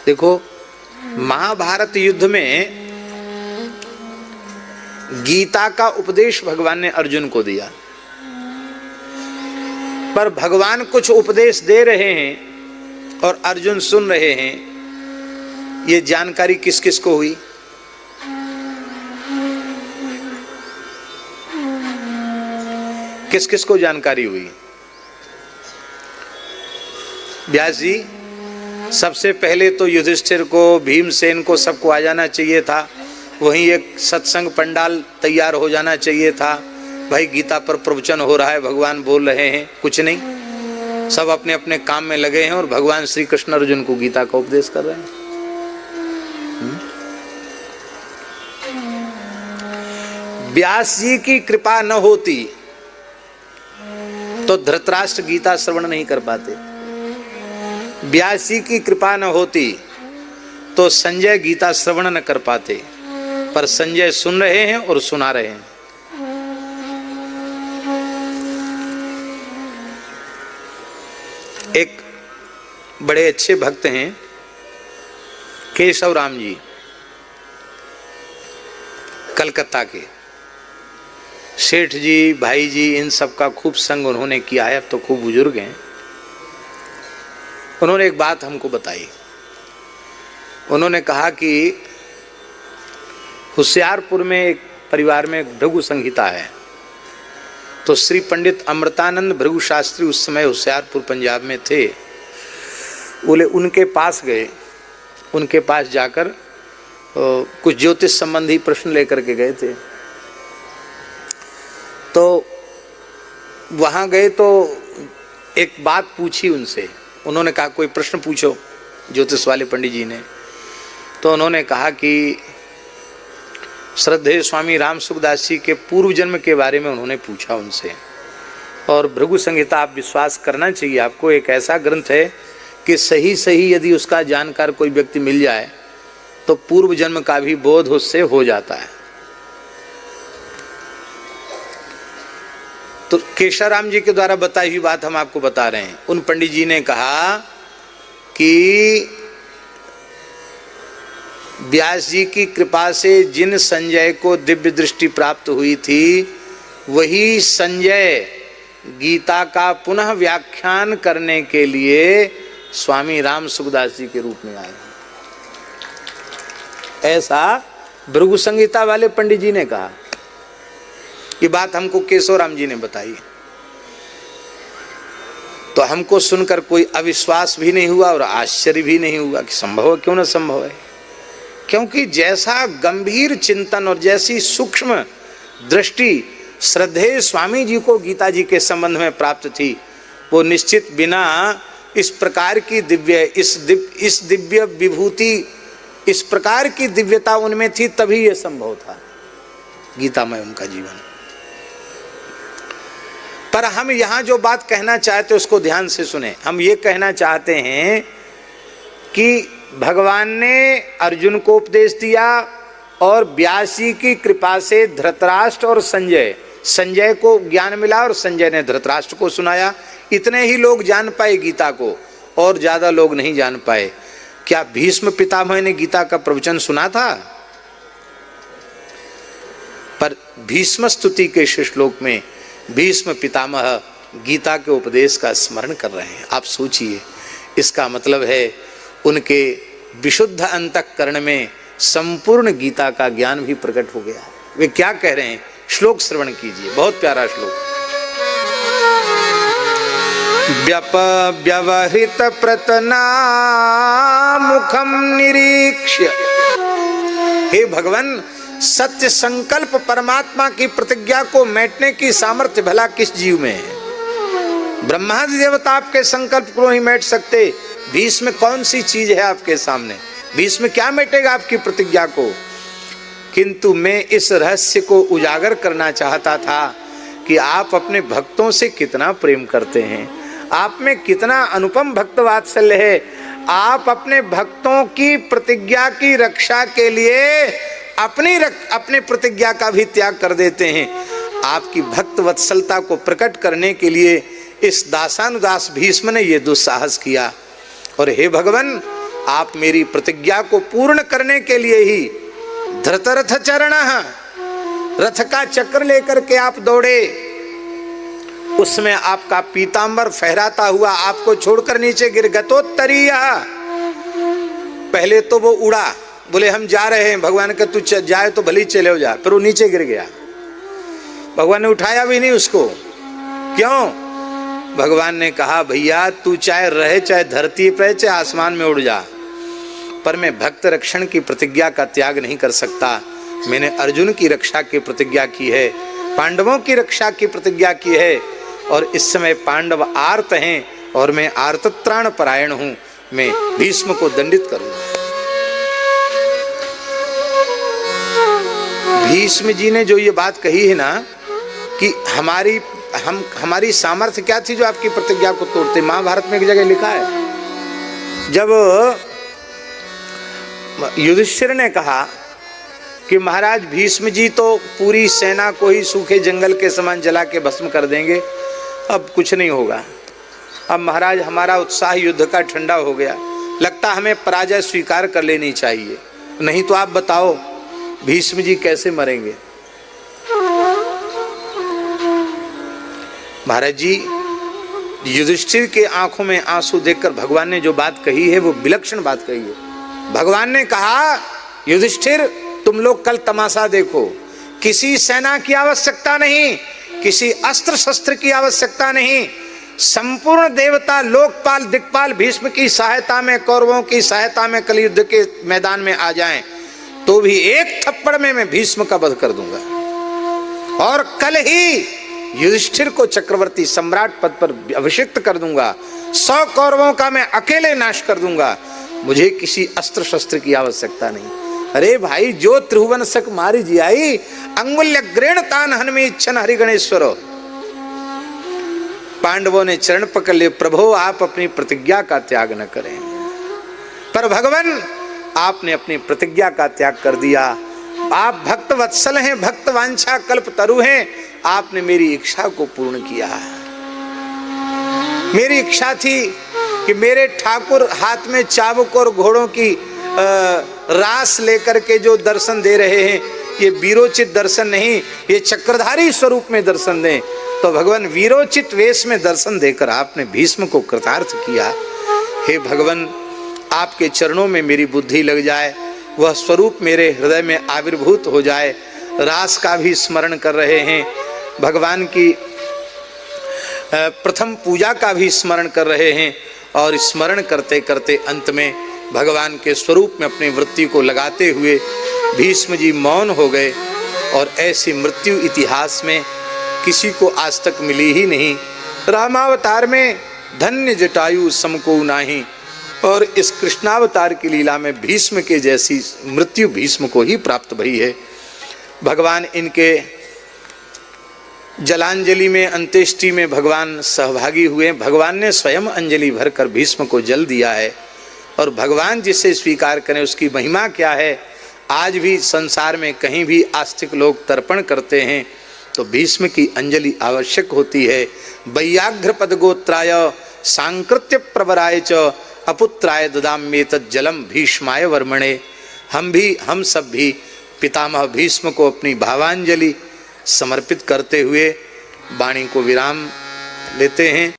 देखो, महाभारत युद्ध में गीता का उपदेश भगवान ने अर्जुन को दिया, पर भगवान कुछ उपदेश दे रहे हैं और अर्जुन सुन रहे हैं, ये जानकारी किस किस को हुई? किस किस को जानकारी हुई? व्यास जी, सबसे पहले तो युधिष्ठिर को, भीमसेन को, सबको आ जाना चाहिए था। वहीं एक सत्संग पंडाल तैयार हो जाना चाहिए था। भाई गीता पर प्रवचन हो रहा है, भगवान बोल रहे हैं, कुछ नहीं, सब अपने अपने काम में लगे हैं और भगवान श्री कृष्ण अर्जुन को गीता का उपदेश कर रहे हैं। व्यास जी की कृपा न होती तो धृतराष्ट्र गीता श्रवण नहीं कर पाते। व्यास जी की कृपा न होती तो संजय गीता श्रवण न कर पाते, पर संजय सुन रहे हैं और सुना रहे हैं। एक बड़े अच्छे भक्त हैं केशव राम जी, कलकत्ता के। सेठ जी, भाई जी, इन सब का खूब संग उन्होंने किया है, अब तो खूब बुजुर्ग हैं। उन्होंने एक बात हमको बताई। उन्होंने कहा कि होशियारपुर में एक परिवार में भृगु संहिता है, तो श्री पंडित अमृतानंद भृगु शास्त्री उस समय होशियारपुर पंजाब में थे। बोले उनके पास गए, उनके पास जाकर कुछ ज्योतिष संबंधी प्रश्न लेकर के गए थे। तो वहाँ गए तो एक बात पूछी उनसे। उन्होंने कहा कोई प्रश्न पूछो, ज्योतिष वाले पंडित जी ने। तो उन्होंने कहा कि श्रद्धेय स्वामी राम सुखदास जी के पूर्व जन्म के बारे में उन्होंने पूछा उनसे। और भृगु संहिता आप विश्वास करना चाहिए आपको, एक ऐसा ग्रंथ है कि सही सही यदि उसका जानकार कोई व्यक्ति मिल जाए तो पूर्व जन्म का भी बोध उससे हो जाता है। तो केशाराम जी के द्वारा बताई हुई बात हम आपको बता रहे हैं। उन पंडित जी ने कहा कि व्यास जी की कृपा से जिन संजय को दिव्य दृष्टि प्राप्त हुई थी, वही संजय गीता का पुनः व्याख्यान करने के लिए स्वामी राम सुखदास जी के रूप में आए। ऐसा भृगु संहिता वाले पंडित जी ने कहा। ये बात हमको केशवराम जी ने बताई। तो हमको सुनकर कोई अविश्वास भी नहीं हुआ और आश्चर्य भी नहीं हुआ कि संभव है, क्यों ना संभव है। क्योंकि जैसा गंभीर चिंतन और जैसी सूक्ष्म दृष्टि श्रद्धेय स्वामी जी को गीता जी के संबंध में प्राप्त थी, वो निश्चित बिना इस प्रकार की इस दिव्य विभूति, इस प्रकार की दिव्यता उनमें थी, तभी ये संभव था गीता में उनका जीवन। पर हम यहाँ जो बात कहना चाहते उसको ध्यान से सुने। हम ये कहना चाहते हैं कि भगवान ने अर्जुन को उपदेश दिया और व्यास जी की कृपा से धृतराष्ट्र और संजय को ज्ञान मिला और संजय ने धृतराष्ट्र को सुनाया। इतने ही लोग जान पाए गीता को, और ज्यादा लोग नहीं जान पाए। क्या भीष्म पितामह ने गीता का प्रवचन सुना था? पर भीष्म स्तुति के श्लोक में भीष्म पितामह गीता के उपदेश का स्मरण कर रहे हैं। आप सोचिए, इसका मतलब है उनके विशुद्ध अंतःकरण में संपूर्ण गीता का ज्ञान भी प्रकट हो गया। वे क्या कह रहे हैं, श्लोक श्रवण कीजिए, बहुत प्यारा श्लोक। व्यवहृत प्रतना मुखम निरीक्ष्य। हे भगवान, सत्य संकल्प परमात्मा की प्रतिज्ञा को मेटने की सामर्थ्य भला किस जीव में है? ब्रह्मादि देवता आपके संकल्प को नहीं मेट सकते। भीष्म कौन सी चीज है आपके सामने? भीष्म क्या मेटेगा आपकी प्रतिज्ञा को? किंतु मैं इस रहस्य को उजागर करना चाहता था कि आप अपने भक्तों से कितना प्रेम करते हैं, आप में कितना अनुपम भक्त वात्सल्य है। आप अपने भक्तों की प्रतिज्ञा की रक्षा के लिए अपनी प्रतिज्ञा का भी त्याग कर देते हैं। आपकी भक्त वत्सलता को प्रकट करने के लिए इस दासानुदास भीष्म ने यह दुस्साहस किया। और हे भगवान, आप मेरी प्रतिज्ञा को पूर्ण करने के लिए ही धृतरथ चरणः, रथ का चक्र लेकर के आप दौड़े, उसमें आपका पीतांबर फहराता हुआ आपको छोड़कर नीचे गिर गतोत्तरीय। पहले तो वो उड़ा, बोले हम जा रहे हैं, भगवान का तू जाए तो भली चले हो जा, पर वो नीचे गिर गया। भगवान ने उठाया भी नहीं उसको। क्यों? भगवान ने कहा भैया तू चाहे रहे, चाहे धरती पे, चाहे आसमान में उड़ जा, पर मैं भक्त रक्षण की प्रतिज्ञा का त्याग नहीं कर सकता। मैंने अर्जुन की रक्षा की प्रतिज्ञा की है, पांडवों की रक्षा की प्रतिज्ञा की है, और इस समय पांडव आर्त हैं और मैं आर्तत्राण परायण हूं। मैं भीष्म को दंडित करूंगा। भीष्म जी ने जो ये बात कही है ना कि हमारी सामर्थ्य क्या थी जो आपकी प्रतिज्ञा को तोड़ते, महाभारत में एक जगह लिखा है, जब युधिष्ठिर ने कहा कि महाराज भीष्म जी तो पूरी सेना को ही सूखे जंगल के समान जला के भस्म कर देंगे, अब कुछ नहीं होगा, अब महाराज हमारा उत्साह युद्ध का ठंडा हो गया, लगता हमें पराजय स्वीकार कर लेनी चाहिए, नहीं तो आप बताओ भीष्म जी कैसे मरेंगे। महाराज जी युधिष्ठिर के आंखों में आंसू देखकर भगवान ने जो बात कही है वो विलक्षण बात कही है। भगवान ने कहा युधिष्ठिर तुम लोग कल तमाशा देखो, किसी सेना की आवश्यकता नहीं, किसी अस्त्र शस्त्र की आवश्यकता नहीं, संपूर्ण देवता लोकपाल दिक्पाल भीष्म की सहायता में, कौरवों की सहायता में कलयुद्ध के मैदान में आ जाएं, तो भी एक थप्पड़ में मैं भीष्म का वध कर दूंगा और कल ही युधिष्ठिर को चक्रवर्ती सम्राट पद पर अभिषिक्त कर दूंगा, 100 कौरवों का मैं अकेले नाश कर दूंगा, मुझे किसी अस्त्र शस्त्र की आवश्यकता नहीं। अरे भाई जो त्रिभुवन सक मारी जियाई, अंगुल्य ग्रेण तान हनमी इच्छन हरि गणेश्वर। पांडवों ने चरण पकड़ लिए, प्रभु आप अपनी प्रतिज्ञा का त्याग न करें। पर भगवान आपने अपनी प्रतिज्ञा का त्याग कर दिया। आप भक्त वत्सल हैं, भक्त वांछा कल्प तरु हैं, आपने मेरी इच्छा को पूर्ण किया। मेरी इच्छा थी कि मेरे ठाकुर हाथ में चाबुक और घोड़ों की रास लेकर के जो दर्शन दे रहे हैं, ये वीरोचित दर्शन नहीं, ये चक्रधारी स्वरूप में दर्शन दें। तो भगवान वीरोचित वेश में दर्शन देकर आपने भीष्म को कृतार्थ किया। हे भगवान आपके चरणों में मेरी बुद्धि लग जाए, वह स्वरूप मेरे हृदय में आविर्भूत हो जाए। रास का भी स्मरण कर रहे हैं, भगवान की प्रथम पूजा का भी स्मरण कर रहे हैं, और स्मरण करते करते अंत में भगवान के स्वरूप में अपनी वृत्ति को लगाते हुए भीष्म जी मौन हो गए। और ऐसी मृत्यु इतिहास में किसी को आज तक मिली ही नहीं। रामावतार में धन्य जटायु समको नाही, और इस कृष्णावतार की लीला में भीष्म के जैसी मृत्यु भीष्म को ही प्राप्त भई है। भगवान इनके जलांजलि में, अंत्येष्टि में भगवान सहभागी हुए। भगवान ने स्वयं अंजलि भरकर भीष्म को जल दिया है, और भगवान जिसे स्वीकार करें उसकी महिमा क्या है। आज भी संसार में कहीं भी आस्तिक लोग तर्पण करते हैं तो भीष्म की अंजलि आवश्यक होती है। वैयाघ्र पदगोत्राय सांकृत्य प्रवराय च अपुत्राय ददाम्येतत् जलम भीष्माय वर्मणे। हम सब भी पितामह भीष्म को अपनी भावांजलि समर्पित करते हुए वाणी को विराम लेते हैं।